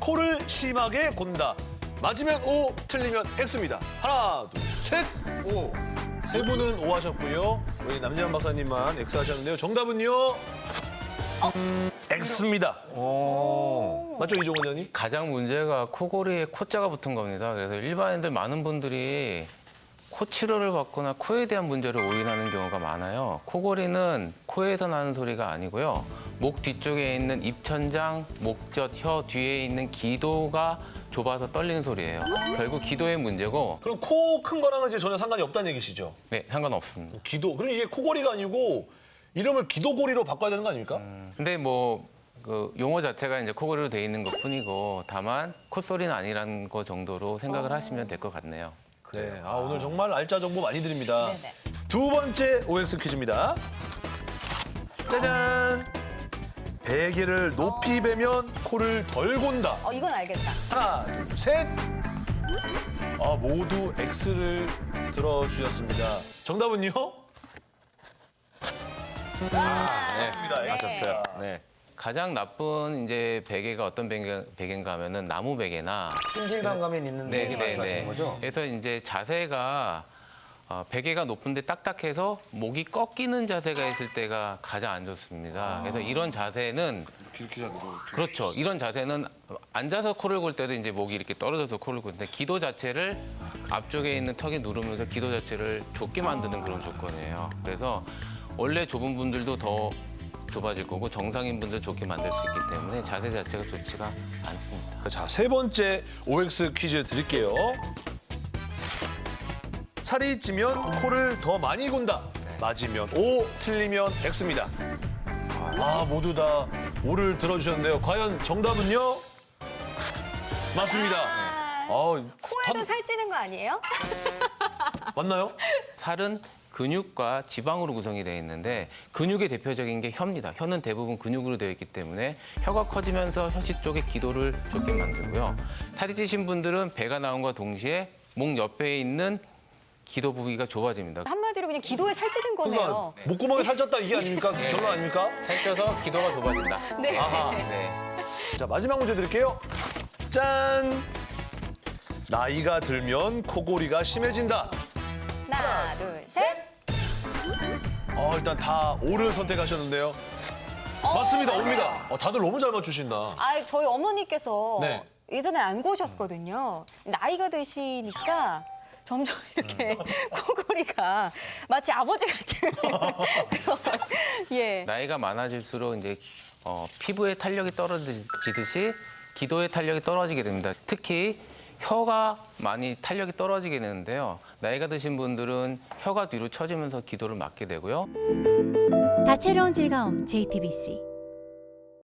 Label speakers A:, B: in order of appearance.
A: 코를 심하게 곤다. 맞으면 O, 틀리면 X입니다. 하나, 둘, 셋, O. 세 분은 O 하셨고요. 우리 남재환 박사님만 X 하셨는데요. 정답은요? X입니다. 맞죠, 이종원 의원님?
B: 가장 문제가 코골이에 코자가 붙은 겁니다. 그래서 일반인들 많은 분들이 코 치료를 받거나 코에 대한 문제를 오인하는 경우가 많아요. 코골이는 코에서 나는 소리가 아니고요. 목 뒤쪽에 있는 입천장, 목젖, 혀 뒤에 있는 기도가 좁아서 떨리는 소리예요. 결국 기도의 문제고.
A: 그럼 코 큰 거랑은 이제 전혀 상관이 없다는 얘기시죠?
B: 네, 상관없습니다.
A: 기도. 그럼 이게 코골이가 아니고 이름을 기도골이로 바꿔야 되는 거 아닙니까?
B: 근데 뭐 그 용어 자체가 이제 코골이로 돼 있는 것뿐이고 다만 콧소리는 아니라는 거 정도로 생각을 하시면 될 것 같네요.
A: 네, 오늘 정말 알짜 정보 많이 드립니다.
C: 네네.
A: 두 번째 OX 퀴즈입니다. 짜잔! 베개를 높이 베면 코를 덜 곤다.
C: 이건 알겠다.
A: 하나, 둘, 셋. 모두 X를 들어주셨습니다. 정답은요?
C: 네.
B: 맞았어요. 네. 가장 나쁜 이제 베개가 어떤 베개인가 하면은 나무 베개나
D: 찜질방 가면 있는 데 말씀하시는 거죠?
B: 그래서 이제 자세가 베개가 높은데 딱딱해서 목이 꺾이는 자세가 있을 때가 가장 안 좋습니다. 그래서 이런 자세는 그렇죠. 이런 자세는 앉아서 코를 골 때도 이제 목이 이렇게 떨어져서 코를 고는데 기도 자체를 앞쪽에 있는 턱에 누르면서 기도 자체를 좁게 만드는 그런 조건이에요. 그래서 원래 좁은 분들도 더 좁아질 거고 정상인 분들 좋게 만들 수 있기 때문에 자세 자체가 좋지가 않습니다.
A: 자, 세 번째 OX 퀴즈 드릴게요. 살이 찌면 코를 더 많이 곤다. 맞으면 O, 틀리면 X입니다. 모두 다 O를 들어주셨는데요. 과연 정답은요? 맞습니다.
C: 코에도 살찌는 거 아니에요?
A: 맞나요?
B: 살은 근육과 지방으로 구성이 되어 있는데 근육의 대표적인 게 혀입니다. 혀는 대부분 근육으로 되어 있기 때문에 혀가 커지면서 혀시 쪽에 기도를 좁게 만들고요. 살이 찌신 분들은 배가 나온과 동시에 목 옆에 있는 기도 부위가 좁아집니다.
C: 한마디로 그냥 기도에 살찌는 거네요.
A: 그러니까 목구멍이 살쪘다 이게 아닙니까? 결론 아닙니까?
B: 살쪄서 기도가 좁아진다.
C: 네.
A: 아하.
B: 네.
A: 자, 마지막 문제 드릴게요. 짠! 나이가 들면 코골이가 심해진다.
C: 하나, 둘, 셋.
A: 일단 다 O를 선택하셨는데요. 맞습니다, O입니다. 다들 너무 잘 맞추신다.
C: 저희 어머니께서
A: 네.
C: 예전에 안 고셨거든요. 나이가 드시니까 점점 이렇게 코골이가 마치 아버지 같은 그런, 예.
B: 나이가 많아질수록 이제 피부의 탄력이 떨어지듯이 기도의 탄력이 떨어지게 됩니다. 특히 혀가 많이 탄력이 떨어지게 되는데요. 나이가 드신 분들은 혀가 뒤로 처지면서 기도를 막게 되고요.
E: 다채로운 즐거움 JTBC